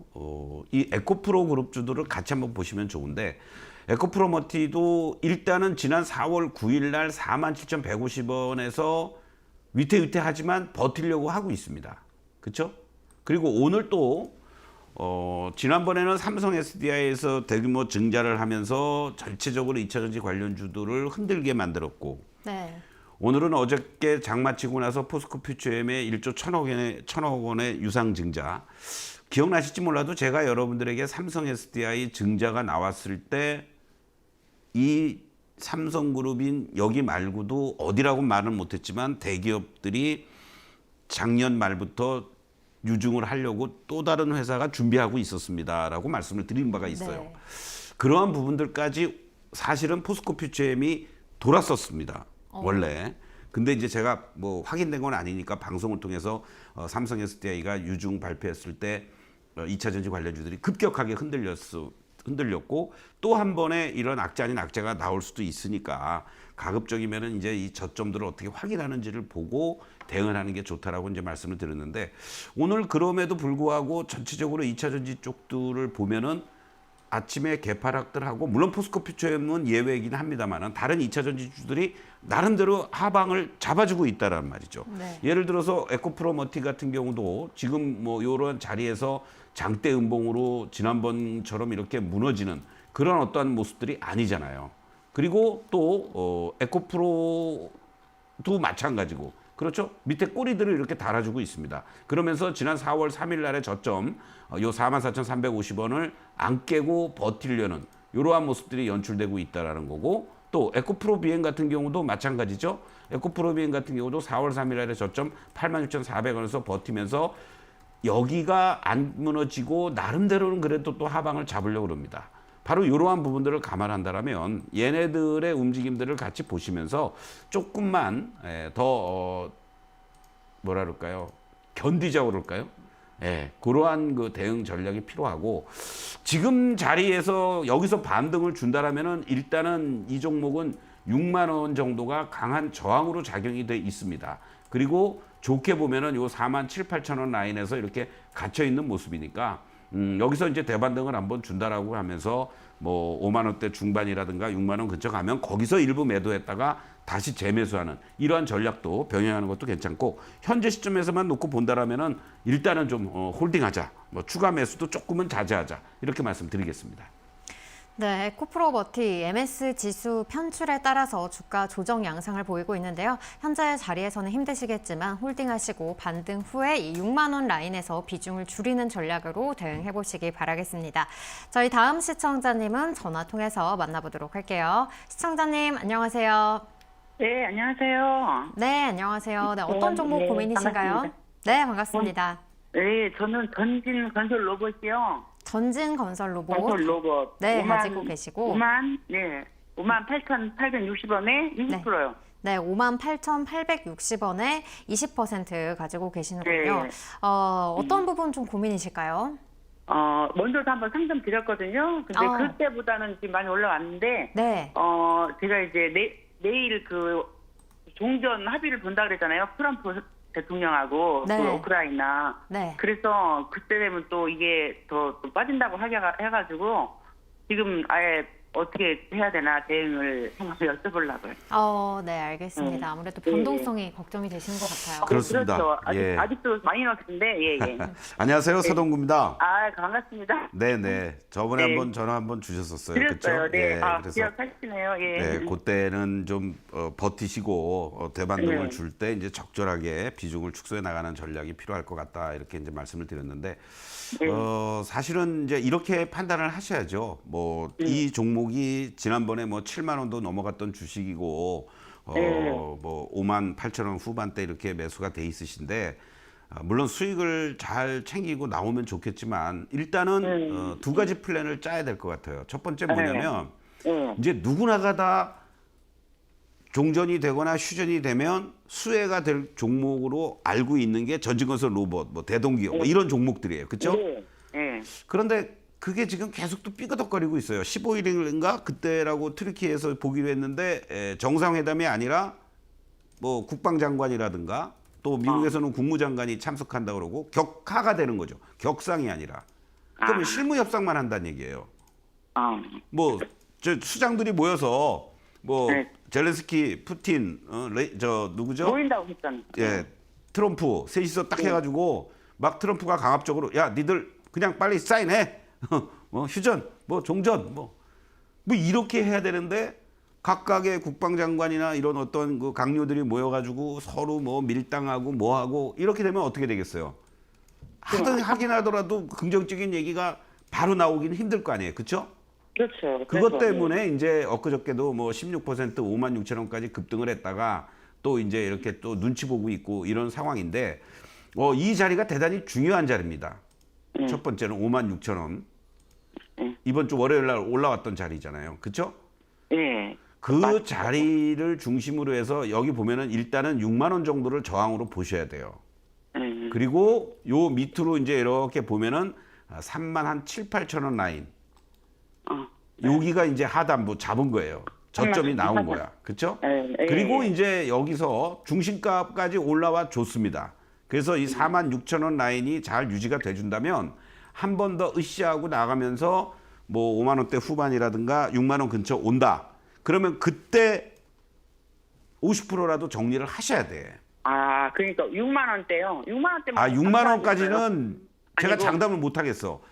이 에코프로 그룹주들을 같이 한번 보시면 좋은데 에코프로 머티도 일단은 지난 4월 9일 날 47,150원에서 위태위태하지만 버티려고 하고 있습니다. 그렇죠? 그리고 오늘 또 지난번에는 삼성 SDI에서 대규모 증자를 하면서 전체적으로 2차전지 관련주들을 흔들게 만들었고 네. 오늘은 어저께 장마치고 나서 포스코 퓨처엠의 1조 1,000억 원의 유상 증자. 기억나실지 몰라도 제가 여러분들에게 삼성 SDI 증자가 나왔을 때 이 삼성그룹인 여기 말고도 어디라고 말은 못했지만 대기업들이 작년 말부터 유증을 하려고 또 다른 회사가 준비하고 있었습니다라고 말씀을 드린 바가 있어요. 네. 그러한 부분들까지 사실은 포스코 퓨처엠이 돌았었습니다. 원래. 근데 이제 제가 뭐 확인된 건 아니니까 방송을 통해서 삼성 SDI가 유증 발표했을 때 2차 전지 관련주들이 급격하게 흔들렸고 또 한 번에 이런 악재 아닌 악재가 나올 수도 있으니까 가급적이면은 이제 이 저점들을 어떻게 확인하는지를 보고 대응을 하는 게 좋다라고 이제 말씀을 드렸는데 오늘 그럼에도 불구하고 전체적으로 2차 전지 쪽들을 보면은 아침에 개파락들하고 물론 포스코 퓨처엠은 예외이긴 합니다만은 다른 2차 전지주들이 나름대로 하방을 잡아주고 있다라는 말이죠. 네. 예를 들어서 에코프로 머티 같은 경우도 지금 뭐 이런 자리에서 장대 음봉으로 지난번처럼 이렇게 무너지는 그런 어떠한 모습들이 아니잖아요. 그리고 또 에코프로도 마찬가지고 그렇죠? 밑에 꼬리들을 이렇게 달아주고 있습니다. 그러면서 지난 4월 3일 날의 저점 요 44,350원을 안 깨고 버티려는 이러한 모습들이 연출되고 있다라는 거고 또 에코프로 비행 같은 경우도 마찬가지죠. 에코프로 비행 같은 경우도 4월 3일 날의 저점 86,400원에서 버티면서 여기가 안 무너지고 나름대로는 그래도 또 하방을 잡으려고 그럽니다. 바로 이러한 부분들을 감안한다면 얘네들의 움직임들을 같이 보시면서 조금만 더 뭐라 그럴까요? 견디자고 그럴까요? 예, 그러한 그 대응 전략이 필요하고 지금 자리에서 여기서 반등을 준다라면은 일단은 이 종목은 6만 원 정도가 강한 저항으로 작용이 돼 있습니다. 그리고 좋게 보면은 요 4만 7, 8천 원 라인에서 이렇게 갇혀 있는 모습이니까 여기서 이제 대반등을 한번 준다라고 하면서 뭐 5만 원대 중반이라든가 6만 원 근처 가면 거기서 일부 매도했다가 다시 재매수하는 이러한 전략도 병행하는 것도 괜찮고 현재 시점에서만 놓고 본다라면은 일단은 좀 홀딩하자. 뭐 추가 매수도 조금은 자제하자. 이렇게 말씀드리겠습니다. 네, 에코프로머티 MS 지수 편출에 따라서 주가 조정 양상을 보이고 있는데요. 현재 자리에서는 힘드시겠지만 홀딩하시고 반등 후에 이 6만 원 라인에서 비중을 줄이는 전략으로 대응해 보시기 바라겠습니다. 저희 다음 시청자님은 전화 통해서 만나보도록 할게요. 시청자님 안녕하세요. 네, 안녕하세요. 네, 안녕하세요. 네, 어떤 종목 네, 고민이신가요? 반갑습니다. 네, 반갑습니다. 네, 저는 전진 건설 로봇이요. 전진 건설 로봇. 건설 로봇. 네, 가지고 계시고. 58,860원에 20%요. 네, 58,860원에 20% 가지고 계시는군요. 네. 어떤 부분 좀 고민이실까요? 먼저도 한번 상담 드렸거든요. 근데 그때보다는 지금 많이 올라왔는데, 네. 제가 이제 내일 그 종전 합의를 본다 그랬잖아요. 트럼프 대통령하고 네. 그 우크라이나. 네. 그래서 그때 되면 또 이게 더 빠진다고 해가지고 지금 아예 어떻게 해야 되나 대응을 한번 여쭤보려고요. 네, 알겠습니다. 아무래도 변동성이 걱정이 되시는 것 같아요. 그렇습니다. 그렇죠. 예. 아직도 마이너스인데 예. 안녕하세요, 서동구입니다. 반갑습니다. 네네. 저번에 네. 한번 전화 한번 주셨었어요. 드렸어요. 그렇죠? 네. 예, 그래서 기억하시네요. 예. 네, 그때는 좀 버티시고 대반등을 네. 줄 때 이제 적절하게 비중을 축소해 나가는 전략이 필요할 것 같다 이렇게 이제 말씀을 드렸는데 네. 사실은 이제 이렇게 판단을 하셔야죠. 뭐 이 종목이 지난번에 뭐 7만 원도 넘어갔던 주식이고 뭐 5만 8천 원 후반대 이렇게 매수가 돼 있으신데 물론 수익을 잘 챙기고 나오면 좋겠지만 일단은 두 가지 플랜을 짜야 될 것 같아요. 첫 번째 뭐냐면 이제 누구나가 다 종전이 되거나 휴전이 되면 수혜가 될 종목으로 알고 있는 게 전진건설 로봇, 뭐 대동기업 뭐 이런 종목들이에요. 그렇죠? 네. 그런데 그게 지금 계속 또 삐그덕거리고 있어요. 15일인가 그때라고 트리키에서 보기로 했는데 정상회담이 아니라 뭐 국방장관이라든가 또 미국에서는 국무장관이 참석한다고 그러고 격하가 되는 거죠. 격상이 아니라. 그러면 실무 협상만 한다는 얘기예요. 뭐 저 수장들이 모여서 뭐 네. 젤렌스키, 푸틴, 저 누구죠? 보인다고 했잖아요. 예, 트럼프 셋이서 딱 해가지고 막 트럼프가 강압적으로 야 니들 그냥 빨리 사인해. 뭐 휴전, 뭐 종전, 뭐 이렇게 해야 되는데 각각의 국방장관이나 이런 어떤 그 강요들이 모여가지고 서로 뭐 밀당하고 뭐하고 이렇게 되면 어떻게 되겠어요? 하긴 하더라도 긍정적인 얘기가 바로 나오기는 힘들 거 아니에요, 그렇죠? 그렇죠. 그것 때문에 이제 엊그저께도 뭐 16% 5만 6천 원까지 급등을 했다가 또 이제 이렇게 또 눈치 보고 있고 이런 상황인데 이 자리가 대단히 중요한 자리입니다. 첫 번째는 5만 6천 원. 이번 주 월요일 날 올라왔던 자리잖아요. 그렇죠? 네. 그 자리를 중심으로 해서 여기 보면은 일단은 6만 원 정도를 저항으로 보셔야 돼요. 그리고 요 밑으로 이제 이렇게 보면은 3만 한 7, 8천 원 라인. 여기가 이제 하단부 잡은 거예요. 저점이 나온 거야. 그렇죠? 그리고 이제 여기서 중심가까지 올라와 줬습니다. 그래서 이 4만 6천 원 라인이 잘 유지가 돼준다면 한 번 더 으쌰하고 나가면서 뭐 5만 원대 후반이라든가 6만 원 근처 온다. 그러면 그때 50%라도 정리를 하셔야 돼. 그러니까 6만 원대요. 6만 원대만. 6만 원까지는 제가 아니고, 장담을 못 하겠어.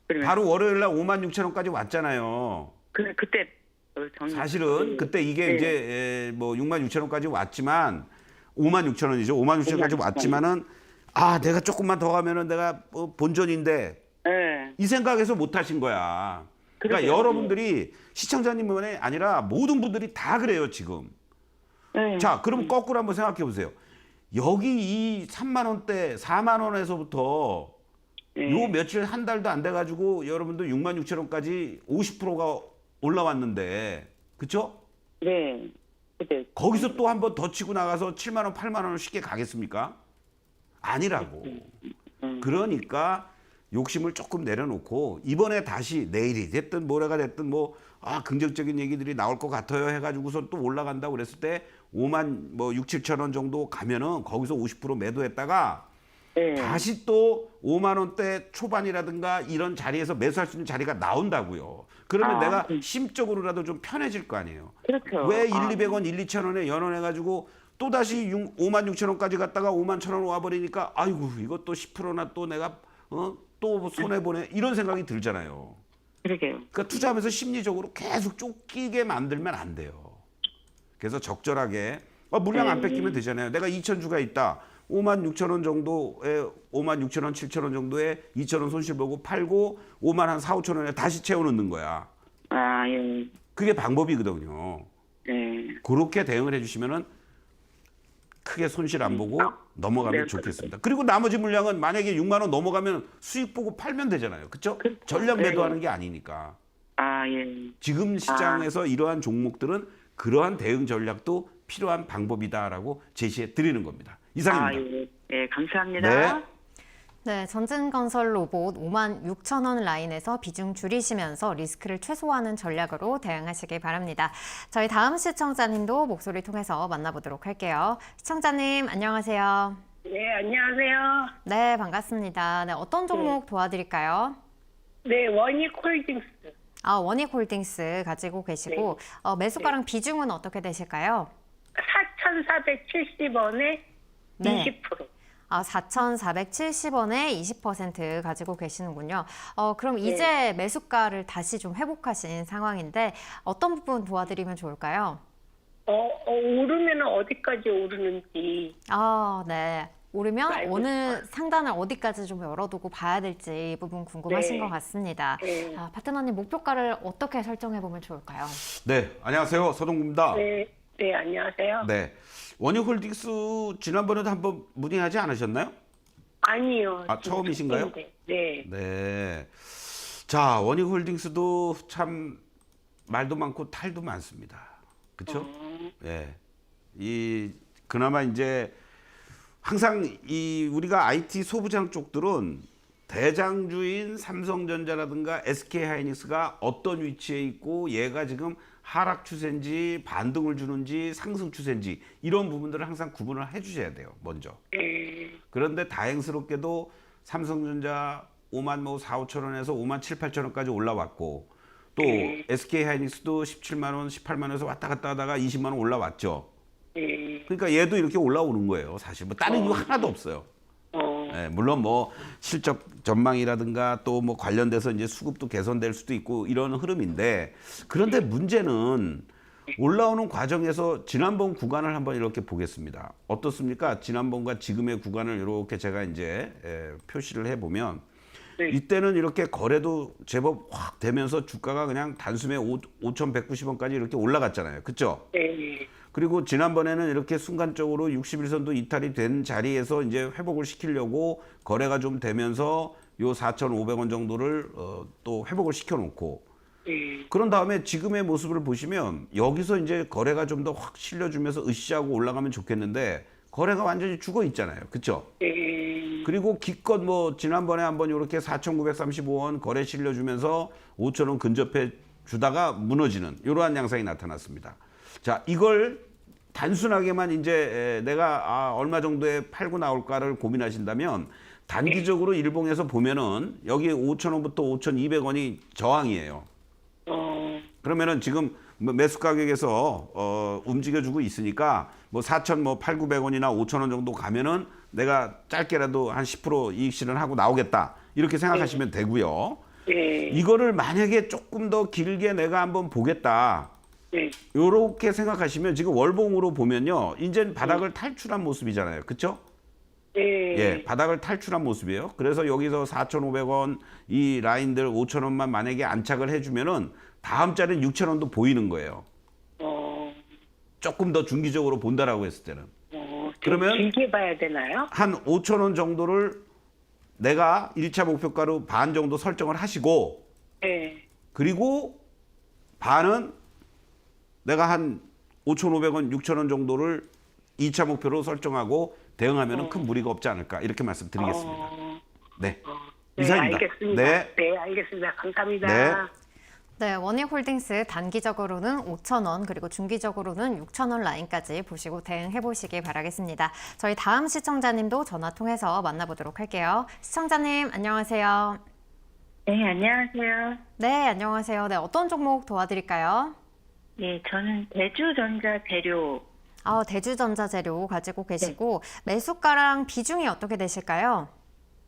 그러면 바로 월요일 날 5만 6천 원까지 왔잖아요. 그때 사실은 그때 이게 이제 뭐 6만 6천 원까지 왔지만 5만 6천 원이죠. 5만 6천 원까지 왔지만은 내가 조금만 더 가면은 내가 본전인데 이 생각에서 못 하신 거야. 그러니까 그러게요. 여러분들이 시청자님만이 아니라 모든 분들이 다 그래요, 지금. 자, 그럼 거꾸로 한번 생각해 보세요. 여기 이 3만 원대, 4만 원에서부터 요 며칠 한 달도 안 돼 가지고 여러분들 6만 6천 원까지 50%가 올라왔는데. 그렇죠? 네. 그때 거기서 또 한 번 더 치고 나가서 7만 원, 8만 원을 쉽게 가겠습니까? 아니라고. 그러니까 욕심을 조금 내려놓고 이번에 다시 내일이 됐든 모레가 됐든 뭐 긍정적인 얘기들이 나올 것 같아요 해가지고서 또 올라간다고 그랬을 때 5만 뭐 6, 7천 원 정도 가면은 거기서 50% 매도했다가 다시 또 5만 원대 초반이라든가 이런 자리에서 매수할 수 있는 자리가 나온다고요. 그러면 내가 심적으로라도 좀 편해질 거 아니에요. 그렇죠. 왜 1, 200원, 1, 2천 원에 연원해가지고 또 다시 5만 6천 원까지 갔다가 5만 천 원 와버리니까 아이고 이것도 10%나 또 내가 또 손해보네 이런 생각이 들잖아요. 그러게요. 그러니까 투자하면서 심리적으로 계속 쫓기게 만들면 안 돼요. 그래서 적절하게 물량 안 뺏기면 되잖아요. 내가 2,000주가 있다. 5만 6천 원 정도에 5만 6천 원, 7천 원 정도에 2천 원 손실 보고 팔고 5만 한 4, 5천 원에 다시 채워넣는 거야. 예. 그게 방법이거든요. 그렇게 대응을 해주시면은 크게 손실 안 보고 넘어가면 좋겠습니다. 그리고 나머지 물량은 만약에 6만 원 넘어가면 수익 보고 팔면 되잖아요. 그렇죠? 전략 매도하는 게 아니니까. 지금 시장에서 이러한 종목들은 그러한 대응 전략도 필요한 방법이다라고 제시해 드리는 겁니다. 이상입니다. 감사합니다. 네. 네, 전진건설 로봇 5만 6천 원 라인에서 비중 줄이시면서 리스크를 최소화하는 전략으로 대응하시기 바랍니다. 저희 다음 시청자님도 목소리 통해서 만나보도록 할게요. 시청자님 안녕하세요. 네, 안녕하세요. 네, 반갑습니다. 네, 어떤 종목 도와드릴까요? 네, 원익 홀딩스. 원익홀딩스 가지고 계시고 매수가랑 비중은 어떻게 되실까요? 4,470원에 네. 20%. 4,470원에 20% 가지고 계시는군요. 그럼 이제 매수가를 다시 좀 회복하신 상황인데 어떤 부분 도와드리면 좋을까요? 오르면 어디까지 오르는지. 네. 오르면 알고 어느 상단을 어디까지 좀 열어두고 봐야 될지 이 부분 궁금하신 네. 것 같습니다. 네. 파트너님 목표가를 어떻게 설정해 보면 좋을까요? 네, 안녕하세요. 서동구입니다. 네, 네, 안녕하세요. 네. 원익홀딩스 지난번에도 한번 문의하지 않으셨나요? 아니요. 처음이신가요? 네. 네. 자, 원익홀딩스도 참 말도 많고 탈도 많습니다. 그렇죠? 예. 그나마 이제 항상 우리가 IT 소부장 쪽들은 대장주인 삼성전자라든가 SK하이닉스가 어떤 위치에 있고 얘가 지금 하락 추세인지 반등을 주는지 상승 추세인지 이런 부분들을 항상 구분을 해 주셔야 돼요. 먼저. 그런데 다행스럽게도 삼성전자 5만 4, 5천 원에서 5만 7, 8천 원까지 올라왔고 또 SK하이닉스도 17만 원, 18만 원에서 왔다 갔다 하다가 20만 원 올라왔죠. 그러니까 얘도 이렇게 올라오는 거예요. 사실 뭐 다른 이유 하나도 없어요. 네, 물론 뭐 실적 전망이라든가 또 뭐 관련돼서 이제 수급도 개선될 수도 있고 이런 흐름인데 그런데 문제는 올라오는 과정에서 지난번 구간을 한번 이렇게 보겠습니다. 어떻습니까? 지난번과 지금의 구간을 이렇게 제가 이제 표시를 해보면 이때는 이렇게 거래도 제법 확 되면서 주가가 그냥 단숨에 5,190원까지 이렇게 올라갔잖아요. 그렇죠? 네. 그리고 지난번에는 이렇게 순간적으로 60일선도 이탈이 된 자리에서 이제 회복을 시키려고 거래가 좀 되면서 요 4,500원 정도를 또 회복을 시켜놓고 그런 다음에 지금의 모습을 보시면 여기서 이제 거래가 좀 더 확 실려주면서 으쌰하고 올라가면 좋겠는데 거래가 완전히 죽어 있잖아요. 그렇죠? 그리고 기껏 뭐 지난번에 한번 이렇게 4,935원 거래 실려주면서 5,000원 근접해 주다가 무너지는 이러한 양상이 나타났습니다. 자, 이걸 단순하게만 이제 내가 얼마 정도에 팔고 나올까를 고민하신다면 단기적으로 일봉에서 보면은 여기 5,000원부터 5,200원이 저항이에요. 그러면은 지금 매수 가격에서 움직여주고 있으니까 뭐 4,800원이나 5,000원 정도 가면은 내가 짧게라도 한 10% 이익 실현하고 나오겠다 이렇게 생각하시면 되고요. 이거를 만약에 조금 더 길게 내가 한번 보겠다. 이렇게 생각하시면 지금 월봉으로 보면요, 이제는 바닥을 탈출한 모습이잖아요, 그렇죠? 예, 바닥을 탈출한 모습이에요. 그래서 여기서 4,500원 이 라인들 5,000원만 만약에 안착을 해주면은 다음 자리는 6,000원도 보이는 거예요. 조금 더 중기적으로 본다라고 했을 때는. 그러면 길게 봐야 되나요? 한 5,000원 정도를 내가 1차 목표가로 반 정도 설정을 하시고, 그리고 반은 내가 한 5,500원, 6,000원 정도를 2차 목표로 설정하고 대응하면 큰 무리가 없지 않을까 이렇게 말씀드리겠습니다. 네, 이상입니다. 알겠습니다. 네. 네, 알겠습니다. 감사합니다. 네. 네, 원익홀딩스 단기적으로는 5,000원 그리고 중기적으로는 6,000원 라인까지 보시고 대응해 보시기 바라겠습니다. 저희 다음 시청자님도 전화 통해서 만나보도록 할게요. 시청자님 안녕하세요. 네, 안녕하세요. 네, 안녕하세요. 네, 어떤 종목 도와드릴까요? 예, 저는 대주전자 재료. 대주전자 재료 가지고 계시고 매수가랑 비중이 어떻게 되실까요?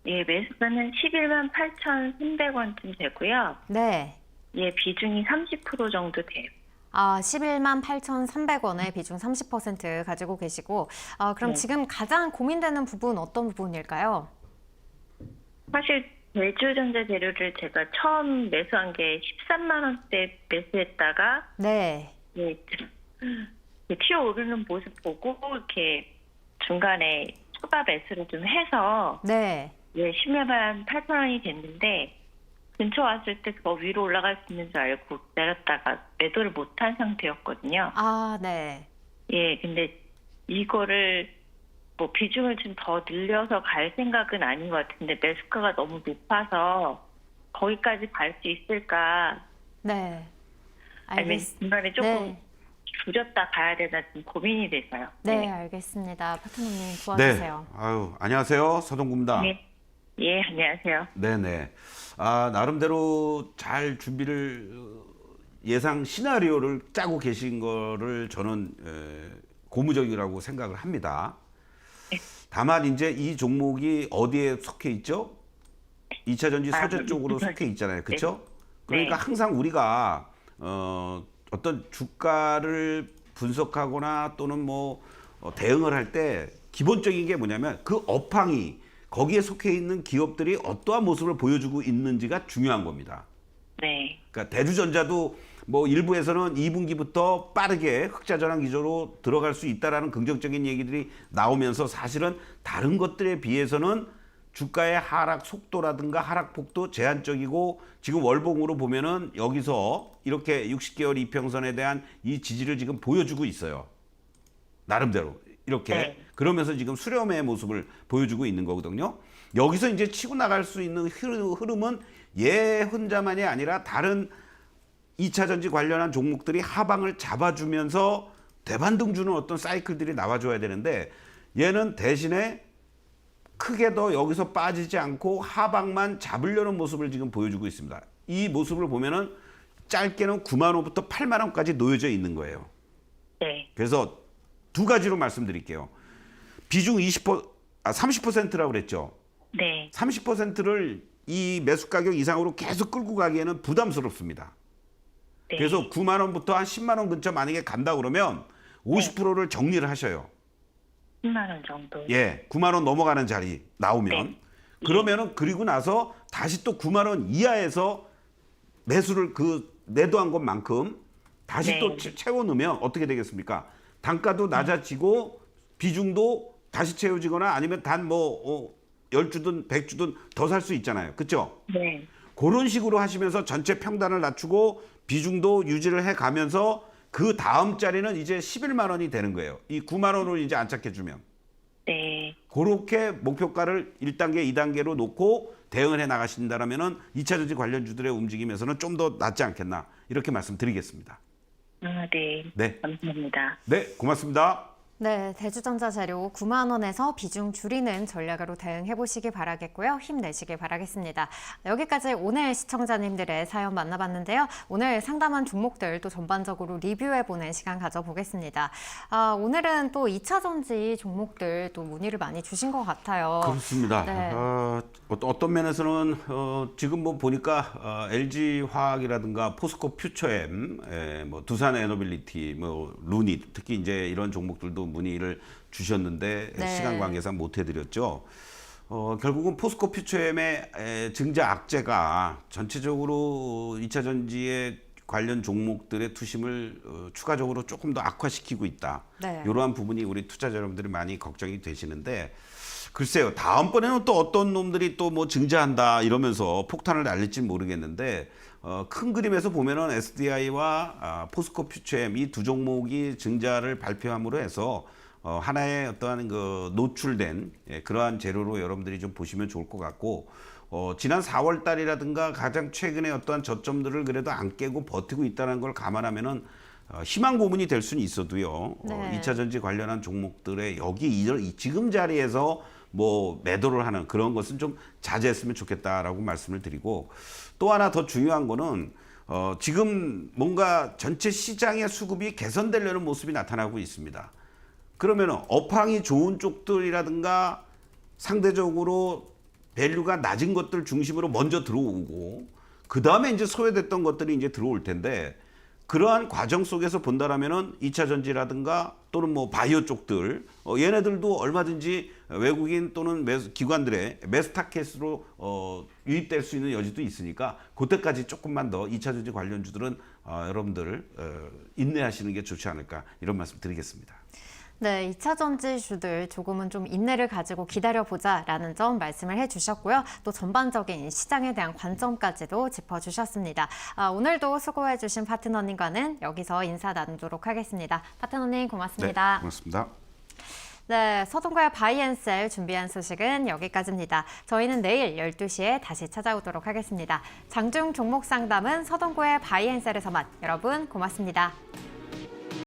예, 매수가는 11만 8,300원쯤 되고요. 네. 예, 비중이 30% 정도 돼요. 11만 8,300원에 비중 30% 가지고 계시고 그럼 지금 가장 고민되는 부분 어떤 부분일까요? 사실 대주전자 재료를 제가 처음 매수한 게 13만 원대 매수했다가 네. 예, 튀어오르는 모습 보고 이렇게 중간에 추가 매수를 좀 해서 네. 예, 10만 8천 원이 됐는데 근처 왔을 때 더 위로 올라갈 수 있는 줄 알고 내렸다가 매도를 못한 상태였거든요. 네. 예, 근데 이거를 뭐 비중을 좀 더 늘려서 갈 생각은 아닌 것 같은데 매수가가 너무 높아서 거기까지 갈 수 있을까? 네. 아니면 중간에 조금 네. 줄였다 가야 되나 좀 고민이 돼서요. 네, 알겠습니다. 파트너님 도와주세요. 네. 안녕하세요. 서동구입니다. 네. 예, 안녕하세요. 네네. 나름대로 잘 준비를 예상 시나리오를 짜고 계신 거를 저는 고무적이라고 생각을 합니다. 다만 이제 이 종목이 어디에 속해 있죠? 2차 전지 서재 쪽으로 속해 있잖아요. 그렇죠? 그러니까 항상 우리가 어떤 주가를 분석하거나 또는 뭐 대응을 할 때 기본적인 게 뭐냐면 그 업황이 거기에 속해 있는 기업들이 어떠한 모습을 보여주고 있는지가 중요한 겁니다. 네. 그러니까 대주전자도 뭐 일부에서는 2분기부터 빠르게 흑자 전환 기조로 들어갈 수 있다라는 긍정적인 얘기들이 나오면서 사실은 다른 것들에 비해서는 주가의 하락 속도라든가 하락폭도 제한적이고 지금 월봉으로 보면은 여기서 이렇게 60개월 이평선에 대한 이 지지를 지금 보여주고 있어요. 나름대로 이렇게 네. 그러면서 지금 수렴의 모습을 보여주고 있는 거거든요. 여기서 이제 치고 나갈 수 있는 흐름은 얘 혼자만이 아니라 다른 2차 전지 관련한 종목들이 하방을 잡아주면서 대반등 주는 어떤 사이클들이 나와줘야 되는데 얘는 대신에 크게 더 여기서 빠지지 않고 하방만 잡으려는 모습을 지금 보여주고 있습니다. 이 모습을 보면은 짧게는 9만 원부터 8만 원까지 놓여져 있는 거예요. 네. 그래서 두 가지로 말씀드릴게요. 비중 30%라고 그랬죠. 네. 30%를 이 매수 가격 이상으로 계속 끌고 가기에는 부담스럽습니다. 네. 그래서 9만 원부터 한 10만 원 근처 만약에 간다 그러면 50%를 정리를 하셔요. 10만 원 정도. 예, 9만 원 넘어가는 자리 나오면 네. 그러면은 그리고 나서 다시 또 9만 원 이하에서 매수를 그 매도한 것만큼 다시 네. 또 채워 넣으면 어떻게 되겠습니까? 단가도 낮아지고 비중도 다시 채워지거나 아니면 단 뭐 10주든 100주든 더 살 수 있잖아요. 그렇죠? 네. 그런 식으로 하시면서 전체 평단을 낮추고 비중도 유지를 해 가면서 그 다음 자리는 이제 11만 원이 되는 거예요. 이 9만 원을 이제 안착해 주면. 네. 그렇게 목표가를 1단계, 2단계로 놓고 대응을 해 나가신다라면은 2차 전지 관련주들의 움직임에서는 좀 더 낫지 않겠나 이렇게 말씀드리겠습니다. 네. 네. 감사합니다. 네, 고맙습니다. 네, 대주전자 재료 9만 원에서 비중 줄이는 전략으로 대응해 보시기 바라겠고요. 힘내시기 바라겠습니다. 여기까지 오늘 시청자님들의 사연 만나봤는데요. 오늘 상담한 종목들 또 전반적으로 리뷰해보는 시간 가져보겠습니다. 오늘은 또 2차 전지 종목들 또 문의를 많이 주신 것 같아요. 그렇습니다. 네. 어떤 면에서는 지금 뭐 보니까 LG화학이라든가 포스코 퓨처엠, 뭐 두산 에너빌리티, 뭐 루닛 특히 이제 이런 종목들도 문의를 주셨는데 네. 시간 관계상 못 해드렸죠. 결국은 포스코 퓨처엠의 증자 악재가 전체적으로 2차 전지의 관련 종목들의 투심을 추가적으로 조금 더 악화시키고 있다. 네. 이러한 부분이 우리 투자자 여러분들이 많이 걱정이 되시는데 글쎄요. 다음번에는 또 어떤 놈들이 또 뭐 증자한다 이러면서 폭탄을 날릴지 모르겠는데 큰 그림에서 보면은 SDI와 포스코 퓨처엠 이 두 종목이 증자를 발표함으로 해서 하나의 어떠한 그 노출된 그러한 재료로 여러분들이 좀 보시면 좋을 것 같고 지난 4월 달이라든가 가장 최근에 어떠한 저점들을 그래도 안 깨고 버티고 있다는 걸 감안하면은 희망 고문이 될 수는 있어도요. 네. 2차 전지 관련한 종목들의 여기 지금 자리에서 뭐 매도를 하는 그런 것은 좀 자제했으면 좋겠다라고 말씀을 드리고 또 하나 더 중요한 거는 지금 뭔가 전체 시장의 수급이 개선되려는 모습이 나타나고 있습니다. 그러면 업황이 좋은 쪽들이라든가 상대적으로 밸류가 낮은 것들 중심으로 먼저 들어오고 그 다음에 이제 소외됐던 것들이 이제 들어올 텐데 그러한 과정 속에서 본다라면은 2차 전지라든가 또는 뭐 바이오 쪽들 얘네들도 얼마든지 외국인 또는 기관들의 매수 타켓으로 유입될 수 있는 여지도 있으니까 그때까지 조금만 더 2차 전지 관련주들은 여러분들 인내하시는 게 좋지 않을까 이런 말씀 드리겠습니다. 네, 2차 전지주들 조금은 좀 인내를 가지고 기다려보자라는 점 말씀을 해주셨고요. 또 전반적인 시장에 대한 관점까지도 짚어주셨습니다. 오늘도 수고해주신 파트너님과는 여기서 인사 나누도록 하겠습니다. 파트너님 고맙습니다. 네, 고맙습니다. 네, 서동구의 바이앤셀 준비한 소식은 여기까지입니다. 저희는 내일 12시에 다시 찾아오도록 하겠습니다. 장중 종목 상담은 서동구의 바이앤셀에서만. 여러분 고맙습니다.